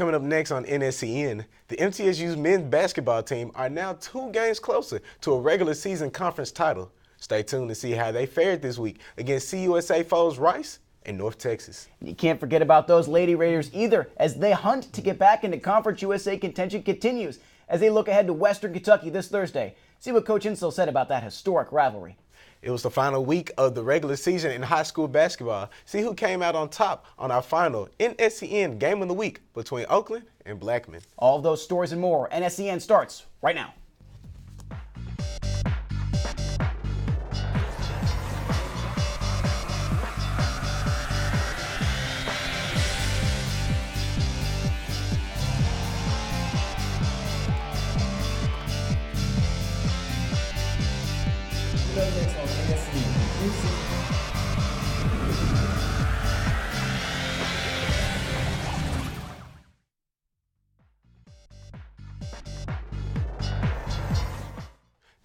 Coming up next on NSEN, the MTSU's men's basketball team are now 2 games closer to a regular season conference title. Stay tuned to see how they fared this week against CUSA foes Rice and North Texas. You can't forget about those Lady Raiders either, as they hunt to get back into Conference USA contention continues as they look ahead to Western Kentucky this Thursday. See what Coach Insel said about that historic rivalry. It was the final week of the regular season in high school basketball. See who came out on top on our final NSEN Game of the Week between Oakland and Blackman. All of those stories and more. NSEN starts right now.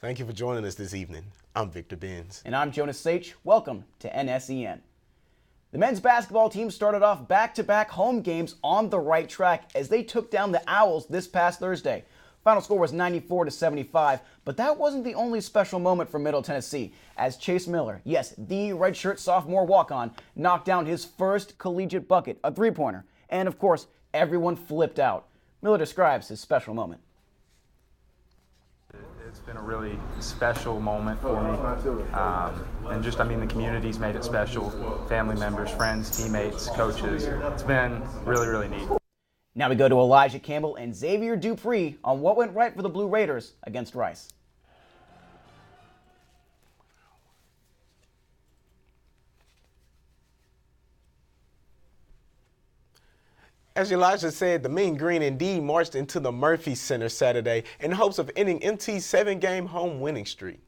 Thank you for joining us this evening. I'm Victor Benz. And I'm Jonas Sach. Welcome to NSEN. The men's basketball team started off back-to-back home games on the right track as they took down the Owls this past Thursday. Final score was 94-75, but that wasn't the only special moment for Middle Tennessee, as Chase Miller, yes, the redshirt sophomore walk-on, knocked down his first collegiate bucket, a three-pointer. And of course, everyone flipped out. Miller describes his special moment. It's been a really special moment for me. And just, the community's made it special. Family members, friends, teammates, coaches. It's been really, really neat. Now we go to Elijah Campbell and Xavier Dupree on what went right for the Blue Raiders against Rice. As Elijah said, the Mean Green indeed marched into the Murphy Center Saturday in hopes of ending MT's 7-game home winning streak.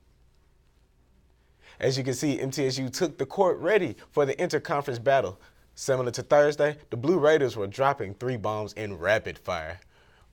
As you can see, MTSU took the court ready for the interconference battle. Similar to Thursday, the Blue Raiders were dropping 3 bombs in rapid fire.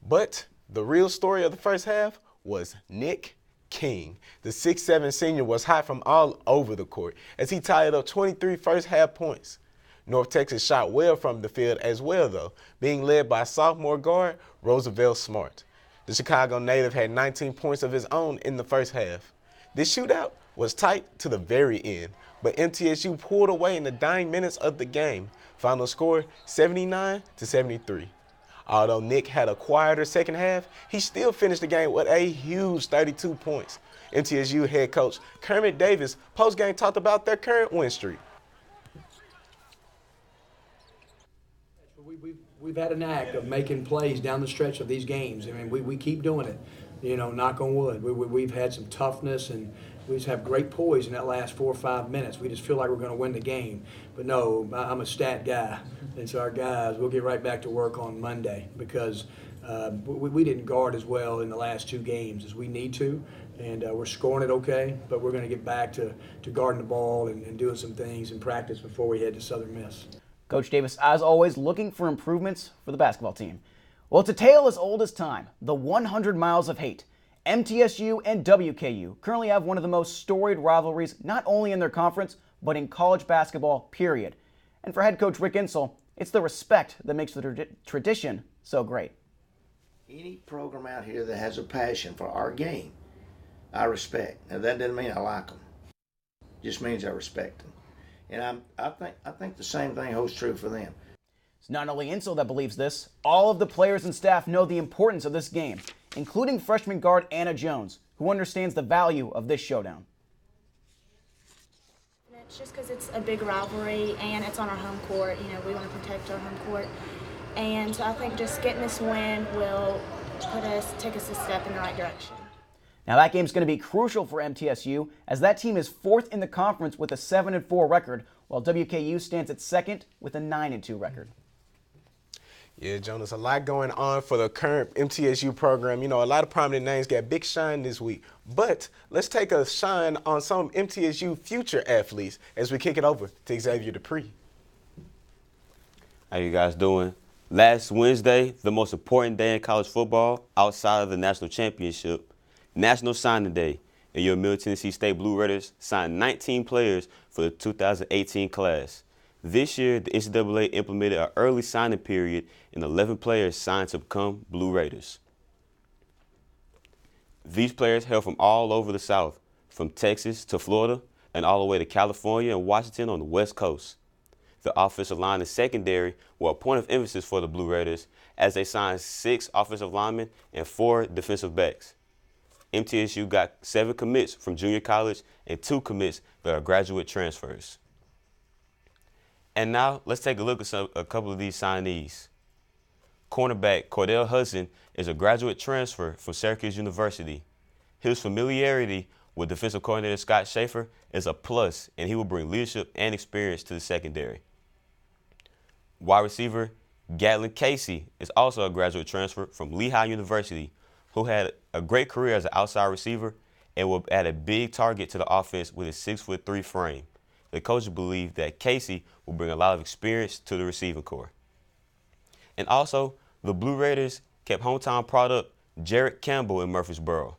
But the real story of the first half was Nick King. The 6'7" senior was hot from all over the court as he tied up 23 first half points. North Texas shot well from the field as well, though, being led by sophomore guard Roosevelt Smart. The Chicago native had 19 points of his own in the first half. This shootout was tight to the very end, but MTSU pulled away in the dying minutes of the game. Final score 79-73. Although Nick had a quieter second half, he still finished the game with a huge 32 points. MTSU head coach Kermit Davis post-game talked about their current win streak. We've had a knack of making plays down the stretch of these games. We keep doing it, knock on wood. We've had some toughness, and we just have great poise in that last 4 or 5 minutes. We just feel like we're going to win the game. But no, I'm a stat guy, and so our guys, we'll get right back to work on Monday because we didn't guard as well in the last 2 games as we need to, and we're scoring it okay, but we're going to get back to guarding the ball and doing some things in practice before we head to Southern Miss. Coach Davis, as always, looking for improvements for the basketball team. Well, it's a tale as old as time, the 100 miles of hate. MTSU and WKU currently have one of the most storied rivalries, not only in their conference, but in college basketball, period. And for head coach Rick Insel, it's the respect that makes the tradition so great. Any program out here that has a passion for our game, I respect. Now, that doesn't mean I like them. It just means I respect them. And I think the same thing holds true for them. It's not only Insel that believes this. All of the players and staff know the importance of this game, including freshman guard Anna Jones, who understands the value of this showdown. It's just because it's a big rivalry and it's on our home court. We want to protect our home court. And so I think just getting this win will take us a step in the right direction. Now that game's going to be crucial for MTSU as that team is 4th in the conference with a 7-4 record, while WKU stands at 2nd with a 9-2 record. Yeah, Jonas, a lot going on for the current MTSU program. A lot of prominent names got big shine this week. But let's take a shine on some MTSU future athletes as we kick it over to Xavier Dupree. How you guys doing? Last Wednesday, the most important day in college football outside of the national championship, National Signing Day, and your Middle Tennessee State Blue Raiders signed 19 players for the 2018 class. This year, the NCAA implemented an early signing period and 11 players signed to become Blue Raiders. These players hail from all over the South, from Texas to Florida and all the way to California and Washington on the West Coast. The offensive line and secondary were a point of emphasis for the Blue Raiders as they signed 6 offensive linemen and 4 defensive backs. MTSU got 7 commits from junior college and 2 commits that are graduate transfers. And now let's take a look at a couple of these signees. Cornerback Cordell Hudson is a graduate transfer from Syracuse University. His familiarity with defensive coordinator Scott Schaefer is a plus, and he will bring leadership and experience to the secondary. Wide receiver Gatlin Casey is also a graduate transfer from Lehigh University, who had a great career as an outside receiver and will add a big target to the offense with his 6'3" frame. The coaches believe that Casey will bring a lot of experience to the receiving corps. And also, the Blue Raiders kept hometown product Jarrett Campbell in Murfreesboro.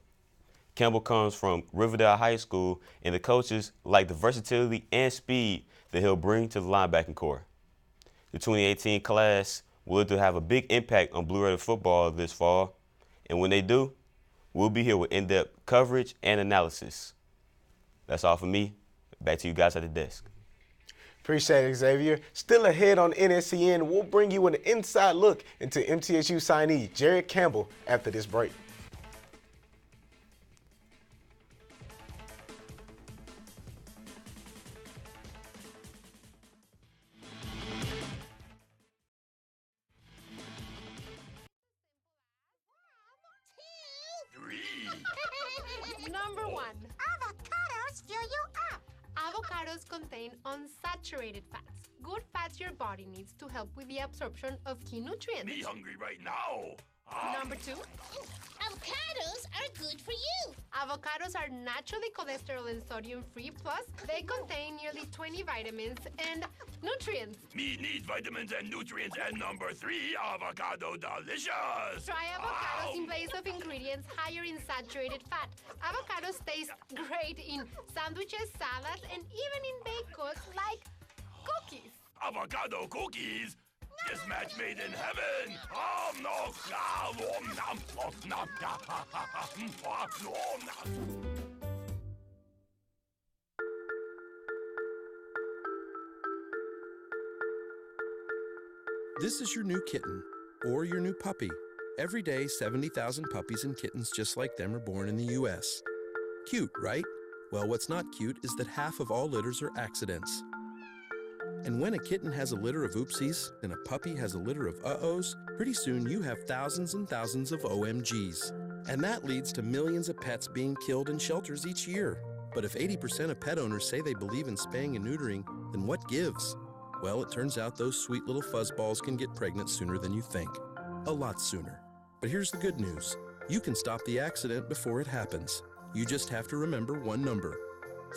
Campbell comes from Riverdale High School, and the coaches like the versatility and speed that he'll bring to the linebacking corps. The 2018 class will have a big impact on Blue Raider football this fall, and when they do, we'll be here with in-depth coverage and analysis. That's all for me. Back to you guys at the desk. Appreciate it, Xavier. Still ahead on NSEN, we'll bring you an inside look into MTSU signee Jarrett Campbell after this break. Number 1. Avocados fill you up. Avocados contain unsaturated fats, good fats your body needs to help with the absorption of key nutrients. Me hungry right now. Number 2. Avocados are good for you. Avocados are naturally cholesterol and sodium free, plus they contain nearly 20 vitamins and nutrients. Me need vitamins and nutrients. And number 3, avocado delicious. Try avocados in place of ingredients higher in saturated fat. Avocados taste great in sandwiches, salads, and even in baked goods like cookies. Avocado cookies? This match made in heaven. This is your new kitten, or your new puppy. Every day, 70,000 puppies and kittens just like them are born in the U.S. Cute, right? Well, what's not cute is that half of all litters are accidents. And when a kitten has a litter of oopsies and a puppy has a litter of uh-ohs, pretty soon you have thousands and thousands of OMGs. And that leads to millions of pets being killed in shelters each year. But if 80% of pet owners say they believe in spaying and neutering, then what gives? Well, it turns out those sweet little fuzzballs can get pregnant sooner than you think. A lot sooner. But here's the good news. You can stop the accident before it happens. You just have to remember one number.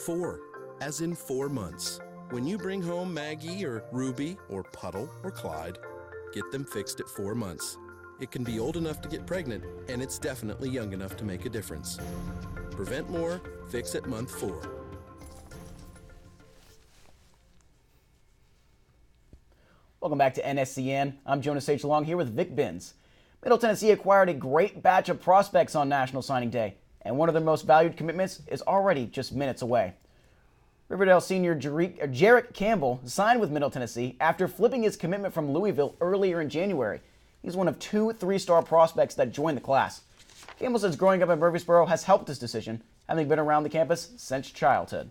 4, as in 4 months. When you bring home Maggie or Ruby or Puddle or Clyde, get them fixed at 4 months. It can be old enough to get pregnant, and it's definitely young enough to make a difference. Prevent more, fix at month 4. Welcome back to NSCN. I'm Jonas H. Long here with Vic Binns. Middle Tennessee acquired a great batch of prospects on National Signing Day, and one of their most valued commitments is already just minutes away. Riverdale senior Jarrett Campbell signed with Middle Tennessee after flipping his commitment from Louisville earlier in January. He's one of 2 3-star prospects that joined the class. Campbell says growing up in Murfreesboro has helped this decision, having been around the campus since childhood.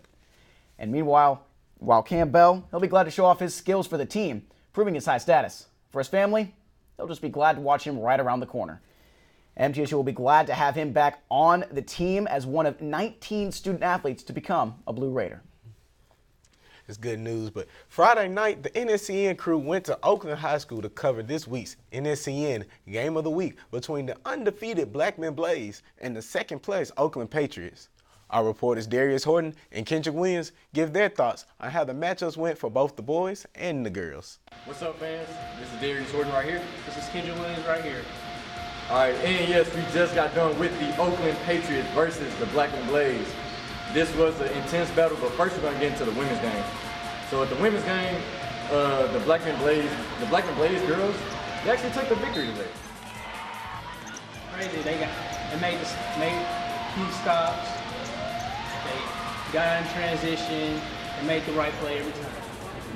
And meanwhile, while Campbell, he'll be glad to show off his skills for the team, proving his high status. For his family, they'll just be glad to watch him right around the corner. MTSU will be glad to have him back on the team as one of 19 student athletes to become a Blue Raider. It's good news, but Friday night, the NSEN crew went to Oakland High School to cover this week's NSEN Game of the Week between the undefeated Blackman Blaze and the second-place Oakland Patriots. Our reporters Darius Horton and Kendrick Williams give their thoughts on how the matchups went for both the boys and the girls. What's up, fans? This is Darius Horton right here. This is Kendrick Williams right here. All right, and yes, we just got done with the Oakland Patriots versus the Blackman Blaze. This was an intense battle, but first we're going to get into the women's game. So at the women's game, the Blackman Blaze girls, they actually took the victory today. Crazy, they made key stops. They got in transition and made the right play every time.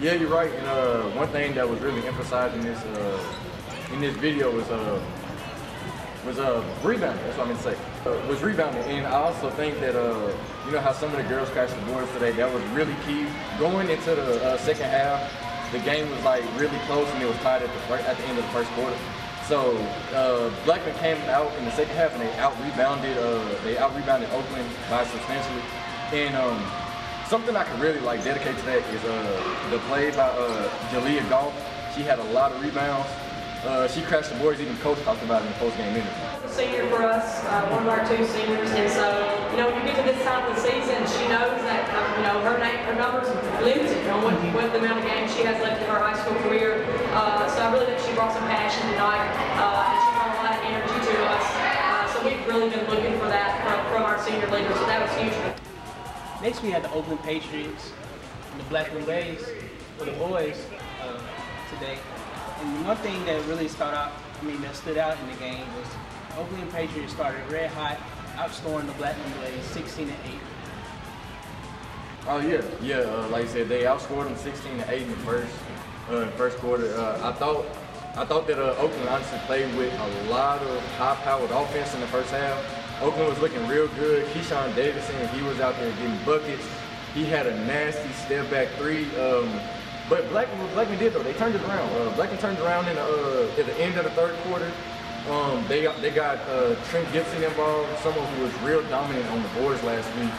Yeah, you're right. And one thing that was really emphasized in this video was rebounding. That's what I meant to say. Was rebounding, and I also think that you know how some of the girls crashed the boards today. That was really key. Going into the second half, the game was like really close, and it was tied at the end of the first quarter. So Blackman came out in the second half, and they out rebounded Oakland by substantially. And something I could really like dedicate to that is the play by Jalea Goff. She had a lot of rebounds. She crashed the boards. Even coach talked about it in the post-game interview. Senior for us, one of our two seniors, and so when you get to this time of the season, she knows that her numbers are limited on what the amount of games she has left in her high school career. So I really think she brought some passion tonight, and she brought a lot of energy to us. So we've really been looking for that from our senior leaders. So that was huge. Next, we had the Oakland Patriots and the Blackman Blaze for the boys today. And one thing that really stood out in the game was Oakland Patriots started red hot, outscoring the Blackman Blaze 16-8. Oh yeah. Like I said, they outscored them 16-8 in the first quarter. I thought that Oakland honestly played with a lot of high-powered offense in the first half. Oakland was looking real good. Keyshawn Davidson, he was out there getting buckets. He had a nasty step-back three. But Blackman did though. They turned it around. Blackman turned around at the end of the third quarter. They got Trent Gibson involved, someone who was real dominant on the boards last week.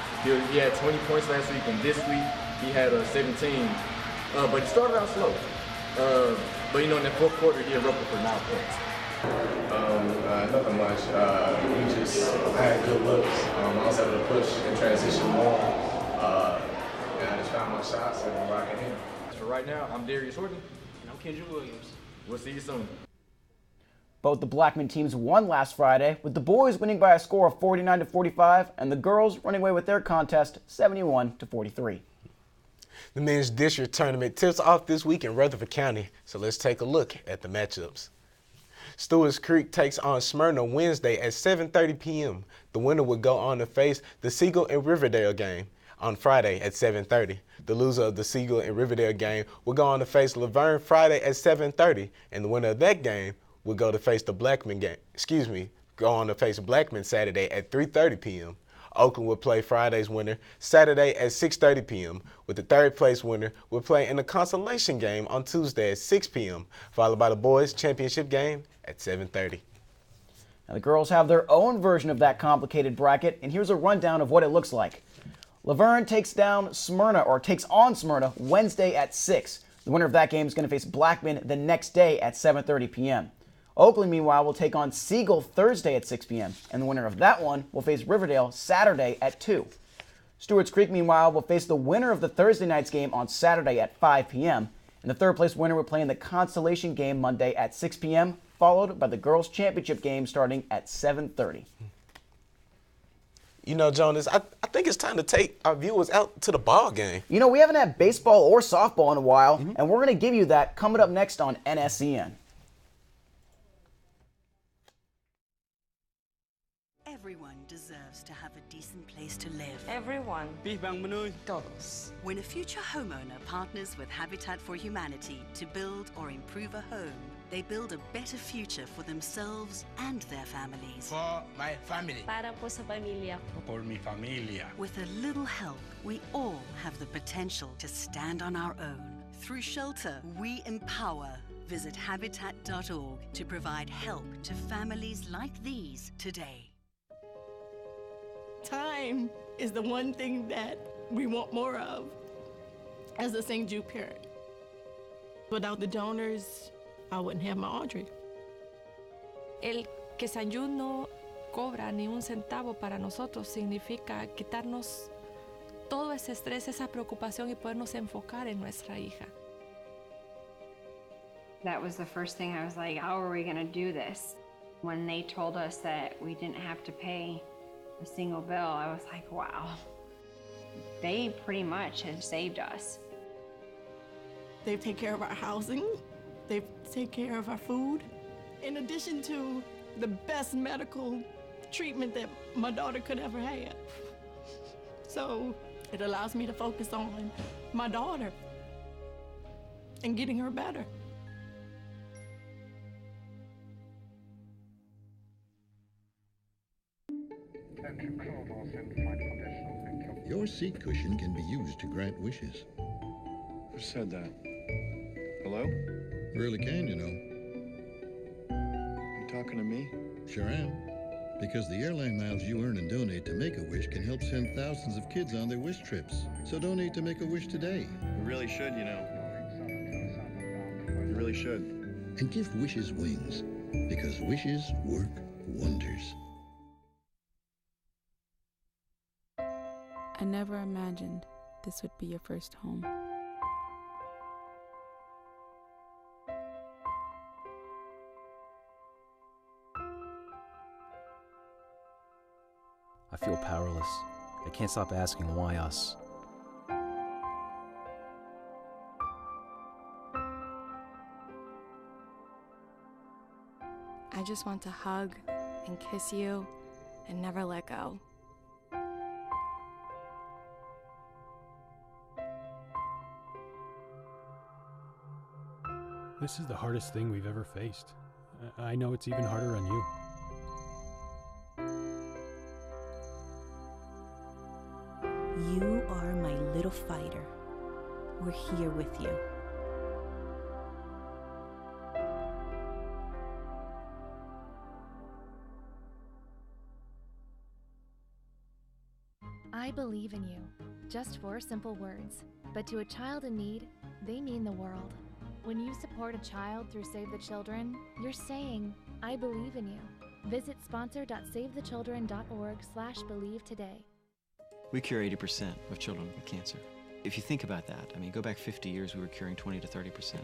He had 20 points last week, and this week he had 17. But he started out slow. But in that fourth quarter, he erupted for 9 points. Nothing much. We just had good looks. I was able to push and transition more. And I just found my shots and I'm rocking in. So right now, I'm Darius Horton. And I'm Kendra Williams. We'll see you soon. Both the Blackman teams won last Friday, with the boys winning by a score of 49-45 and the girls running away with their contest 71-43. The men's district tournament tips off this week in Rutherford County, so let's take a look at the matchups. Stewart's Creek takes on Smyrna Wednesday at 7:30 p.m. The winner will go on to face the Siegel and Riverdale game on Friday at 7:30. The loser of the Siegel and Riverdale game will go on to face Laverne Friday at 7:30, and the winner of that game will go to face the Blackman go on to face Blackman Saturday at 3:30 p.m. Oakland will play Friday's winner Saturday at 6:30 p.m., with the third place winner will play in the consolation game on Tuesday at 6 p.m., followed by the boys' championship game at 7:30. Now the girls have their own version of that complicated bracket, and here's a rundown of what it looks like. Laverne takes on Smyrna Wednesday at 6. The winner of that game is going to face Blackman the next day at 7:30 p.m. Oakland, meanwhile, will take on Siegel Thursday at 6 p.m., and the winner of that one will face Riverdale Saturday at 2. Stewart's Creek, meanwhile, will face the winner of the Thursday night's game on Saturday at 5 p.m., and the third place winner will play in the consolation game Monday at 6 p.m., followed by the girls' championship game starting at 7:30. Jonas, I think it's time to take our viewers out to the ball game. We haven't had baseball or softball in a while, and we're going to give you that coming up next on NSEN. Everyone deserves to have a decent place to live. Everyone. Todos. When a future homeowner partners with Habitat for Humanity to build or improve a home, they build a better future for themselves and their families. For my family. Para po sa pamilya ko. Por mi familia. With a little help, we all have the potential to stand on our own. Through shelter, we empower. Visit habitat.org to provide help to families like these today. Time is the one thing that we want more of as a St. Jude parent. Without the donors, I wouldn't have my Audrey. El que St. Jude no cobra ni un centavo para nosotros significa quitarnos todo ese estrés, esa preocupación y podernos enfocar en nuestra hija. That was the first thing I was like, how are we going to do this? When they told us that we didn't have to pay a single bill, I was like, wow, they pretty much have saved us. They take care of our housing. They take care of our food. In addition to the best medical treatment that my daughter could ever have. So it allows me to focus on my daughter and getting her better. Your seat cushion can be used to grant wishes. Who said that? Hello? Really can, you know. You talking to me? Sure am. Because the airline miles you earn and donate to Make-A-Wish can help send thousands of kids on their wish trips. So donate to Make-A-Wish today. You really should, you know. You really should. And give wishes wings. Because wishes work wonders. I never imagined this would be your first home. I feel powerless. I can't stop asking why us. I just want to hug and kiss you and never let go. This is the hardest thing we've ever faced. I know it's even harder on you. You are my little fighter. We're here with you. I believe in you. Just 4 simple words. But to a child in need, they mean the world. When you support a child through Save the Children, you're saying, I believe in you. Visit sponsor.savethechildren.org/believe today. We cure 80% of children with cancer. If you think about that, I mean, go back 50 years, we were curing 20 to 30%.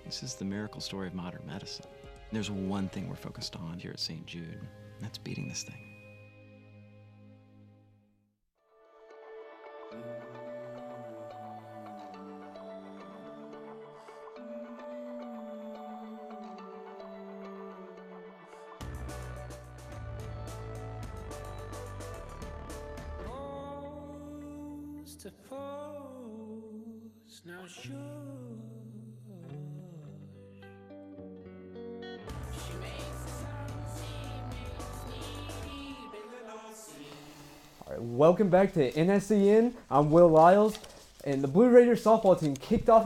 This is the miracle story of modern medicine. There's one thing we're focused on here at St. Jude, and that's beating this thing. To pose, now sure. She makes the sun makes me deep in the North Sea. All right, welcome back to NSEN. I'm Will Lyles, and the Blue Raiders softball team kicked off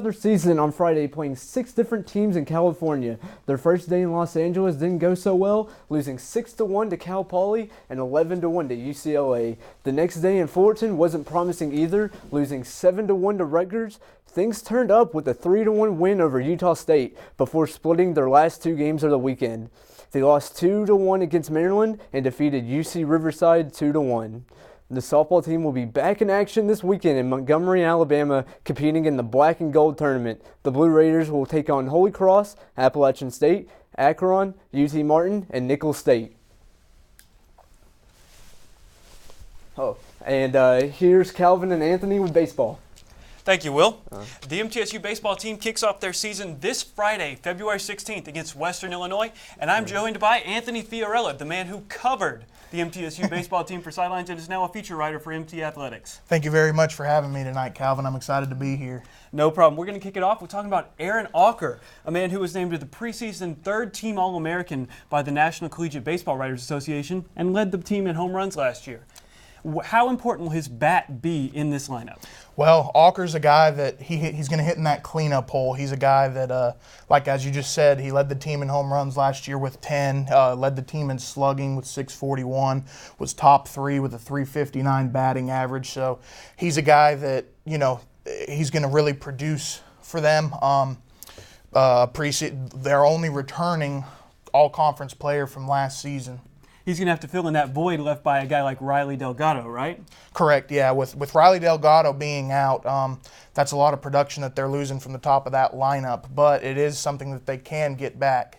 their season on Friday, playing 6 different teams in California. Their first day in Los Angeles didn't go so well, losing 6-1 to Cal Poly and 11-1 to UCLA. The next day in Fullerton wasn't promising either, losing 7-1 to Rutgers. Things turned up with a 3-1 win over Utah State before splitting their last 2 games of the weekend. They lost 2-1 against Maryland and defeated UC Riverside 2-1. The softball team will be back in action this weekend in Montgomery, Alabama, competing in the Black and Gold tournament. The Blue Raiders will take on Holy Cross, Appalachian State, Akron, UT Martin, and Nicholls State. Oh, and here's Calvin and Anthony with baseball. Thank you, Will. The MTSU baseball team kicks off their season this Friday, February 16th against Western Illinois, and I'm joined by Anthony Fiorella, the man who covered the MTSU baseball team for Sidelines and is now a feature writer for MT Athletics. Thank you very much for having me tonight, Calvin. I'm excited to be here. No problem. We're going to kick it off. We're talking about Aaron Auker, a man who was named the preseason 3rd-team All-American by the National Collegiate Baseball Writers Association and led the team in home runs last year. How important will his bat be in this lineup? Well, Auker's a guy that he's going to hit in that cleanup hole. He's a guy that, like as you just said, he led the team in home runs last year with 10, led the team in slugging with 641, was top 3 with a 359 batting average. So he's a guy that, you know, he's going to really produce for them. They're only returning all-conference player from last season. He's going to have to fill in that void left by a guy like Riley Delgado, right? Correct, yeah. With Riley Delgado being out, that's a lot of production that they're losing from the top of that lineup, but it is something that they can get back.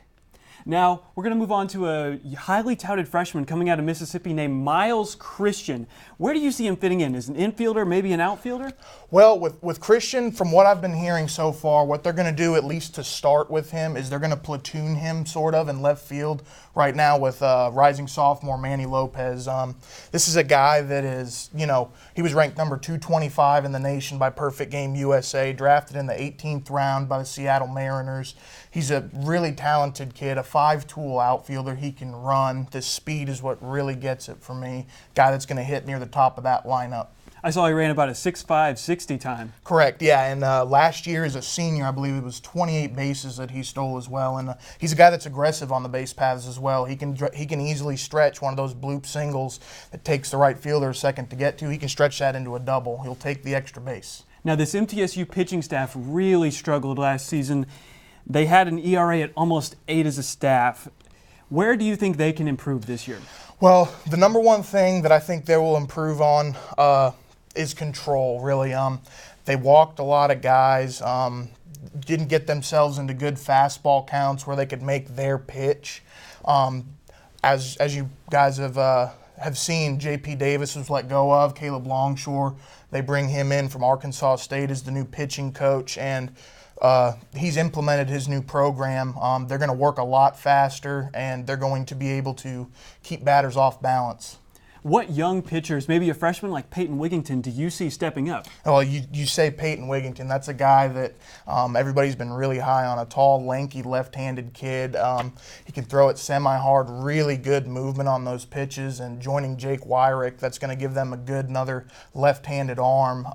Now, we're going to move on to a highly touted freshman coming out of Mississippi named Miles Christian. Where do you see him fitting in? As an infielder, maybe an outfielder? Well, with Christian, from what I've been hearing so far, what they're going to do, at least to start with him, is they're going to platoon him sort of in left field right now with rising sophomore Manny Lopez. This is a guy that is, he was ranked number 225 in the nation by Perfect Game USA, drafted in the 18th round by the Seattle Mariners. He's a really talented kid, a 5-tool outfielder. He can run. The speed is what really gets it for me. Guy that's going to hit near the top of that lineup. I saw he ran about a 6.5 60 time. Correct, yeah. And last year as a senior, I believe it was 28 bases that he stole as well. And he's a guy that's aggressive on the base paths as well. He can easily stretch one of those bloop singles that takes the right fielder a second to get to. He can stretch that into a double. He'll take the extra base. Now, this MTSU pitching staff really struggled last season. They had an ERA at almost 8 as a staff. Where do you think they can improve this year? Well, the number one thing that I think they will improve on is control, really. They walked a lot of guys, didn't get themselves into good fastball counts where they could make their pitch. As you guys have seen, J.P. Davis was let go of, Caleb Longshore. They bring him in from Arkansas State as the new pitching coach, and he's implemented his new program. They're going to work a lot faster, and they're going to be able to keep batters off balance. What young pitchers, maybe a freshman like Peyton Wigington, do you see stepping up? Well, you say Peyton Wigington. That's a guy that everybody's been really high on, a tall, lanky, left-handed kid. He can throw it semi-hard, really good movement on those pitches, and joining Jake Wyrick, that's going to give them another left-handed arm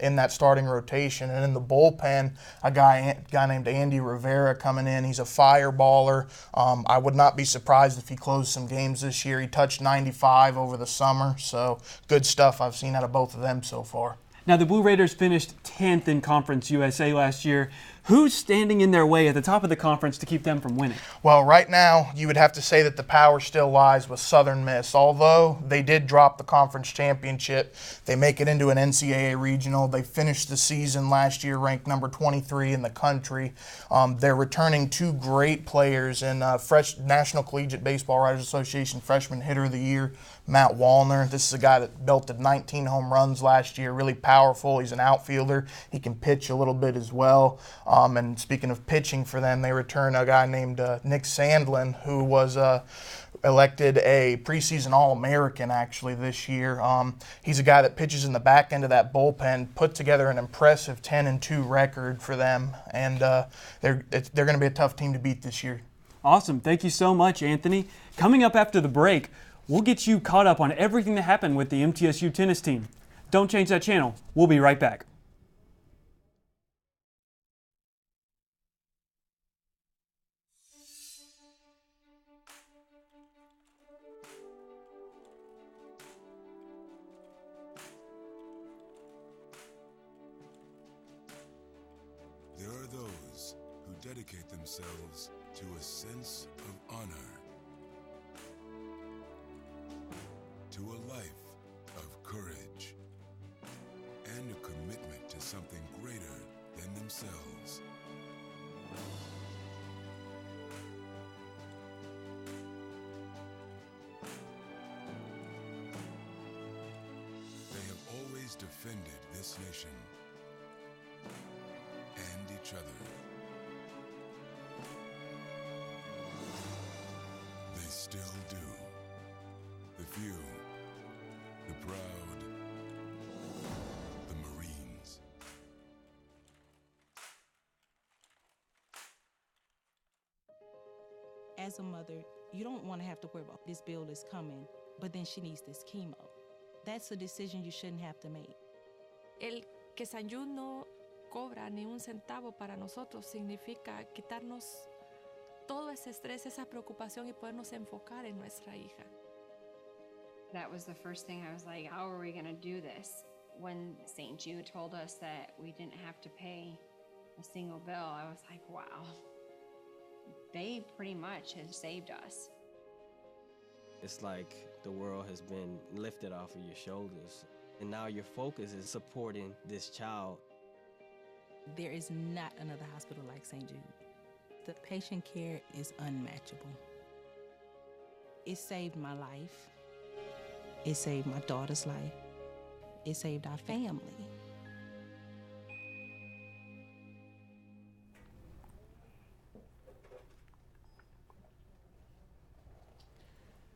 in that starting rotation. And in the bullpen, a guy named Andy Rivera coming in. He's a fireballer. I would not be surprised if he closed some games this year. He touched 95 over the summer, so good stuff I've seen out of both of them so far. Now, the Blue Raiders finished 10th in Conference USA last year. Who's standing in their way at the top of the conference to keep them from winning? Well, right now, you would have to say that the power still lies with Southern Miss. Although they did drop the conference championship, they make it into an NCAA regional. They finished the season last year ranked number 23 in the country. They're returning 2 great players in National Collegiate Baseball Writers Association Freshman Hitter of the Year, Matt Wallner. This is a guy that belted 19 home runs last year, really powerful. He's an outfielder. He can pitch a little bit as well. And speaking of pitching for them, they return a guy named Nick Sandlin, who was elected a preseason All-American actually this year. He's a guy that pitches in the back end of that bullpen, put together an impressive 10-2 record for them, and they're going to be a tough team to beat this year. Awesome. Thank you so much, Anthony. Coming up after the break, we'll get you caught up on everything that happened with the MTSU tennis team. Don't change that channel. We'll be right back. There are those who dedicate themselves to a sense of honor, to a life of courage, and a commitment to something greater than themselves. They have always defended this nation and each other. They still do. The few, the proud, the Marines. As a mother, you don't want to have to worry about this bill is coming, but then she needs this chemo. That's a decision you shouldn't have to make. El que San Jude no cobra ni un centavo para nosotros significa quitarnos todo ese estrés, esa preocupación y podernos enfocar en nuestra hija. That was the first thing I was like, how are we going to do this? When St. Jude told us that we didn't have to pay a single bill, I was like, wow. They pretty much have saved us. It's like the world has been lifted off of your shoulders, and now your focus is supporting this child. There is not another hospital like St. Jude. The patient care is unmatchable. It saved my life. It saved my daughter's life. It saved our family.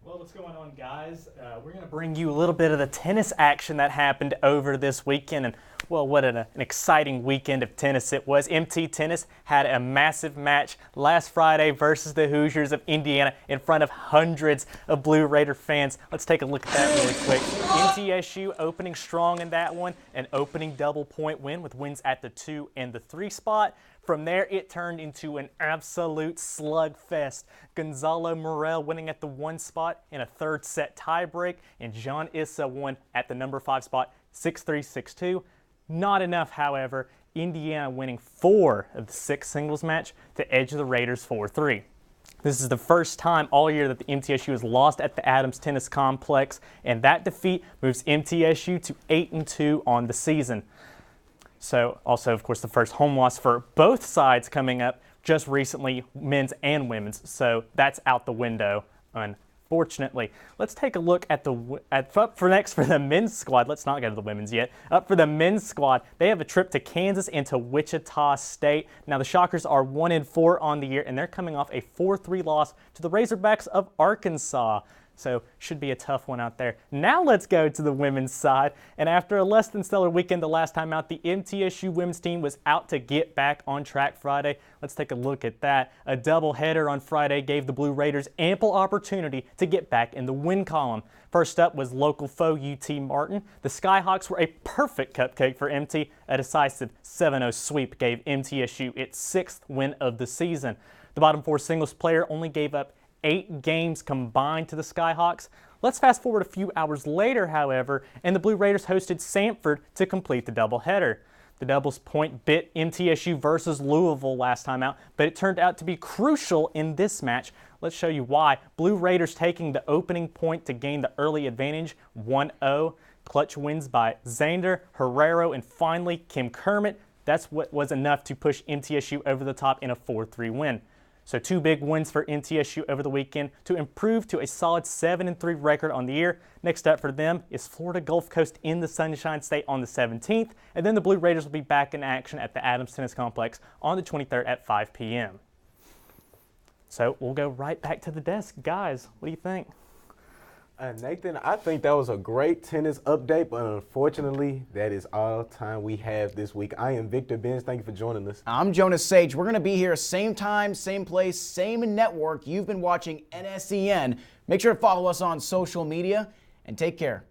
Well, what's going on, guys? We're going to bring you a little bit of the tennis action that happened over this weekend. And, well, what an exciting weekend of tennis it was. MT Tennis had a massive match last Friday versus the Hoosiers of Indiana in front of hundreds of Blue Raider fans. Let's take a look at that really quick. MTSU opening strong in that one, an opening double-point win with wins at the 2 and the 3 spot. From there, it turned into an absolute slugfest. Gonzalo Morel winning at the 1 spot in a third set tiebreak, and John Issa won at the number 5 spot, 6-3, 6-2. Not enough, however. Indiana winning 4 of the 6 singles match to edge the Raiders 4-3. This is the first time all year that the MTSU has lost at the Adams Tennis Complex, and that defeat moves MTSU to 8-2 on the season. So also, of course, the first home loss for both sides coming up just recently, men's and women's. So that's out the window, unfortunately. Let's take a look at up for next for the men's squad. Let's not go to the women's yet. Up for the men's squad, they have a trip to Kansas and to Wichita State. Now the Shockers are 1-4 on the year, and they're coming off a 4-3 loss to the Razorbacks of Arkansas. So should be a tough one out there. Now let's go to the women's side. And after a less than stellar weekend the last time out, the MTSU women's team was out to get back on track Friday. Let's take a look at that. A doubleheader on Friday gave the Blue Raiders ample opportunity to get back in the win column. First up was local foe UT Martin. The Skyhawks were a perfect cupcake for MT. A decisive 7-0 sweep gave MTSU its 6th win of the season. The bottom 4 singles player only gave up 8 games combined to the Skyhawks. Let's fast forward a few hours later, however, and the Blue Raiders hosted Samford to complete the doubleheader. The doubles point bit MTSU versus Louisville last time out, but it turned out to be crucial in this match. Let's show you why. Blue Raiders taking the opening point to gain the early advantage, 1-0. Clutch wins by Zander, Herrero, and finally Kim Kermit. That's what was enough to push MTSU over the top in a 4-3 win. So 2 big wins for MTSU over the weekend to improve to a solid 7-3 record on the year. Next up for them is Florida Gulf Coast in the Sunshine State on the 17th, and then the Blue Raiders will be back in action at the Adams Tennis Complex on the 23rd at 5 p.m. So we'll go right back to the desk. Guys, what do you think? Nathan, I think that was a great tennis update, but unfortunately, that is all time we have this week. I am Victor Benz. Thank you for joining us. I'm Jonas Sage. We're going to be here same time, same place, same network. You've been watching NSEN. Make sure to follow us on social media, and take care.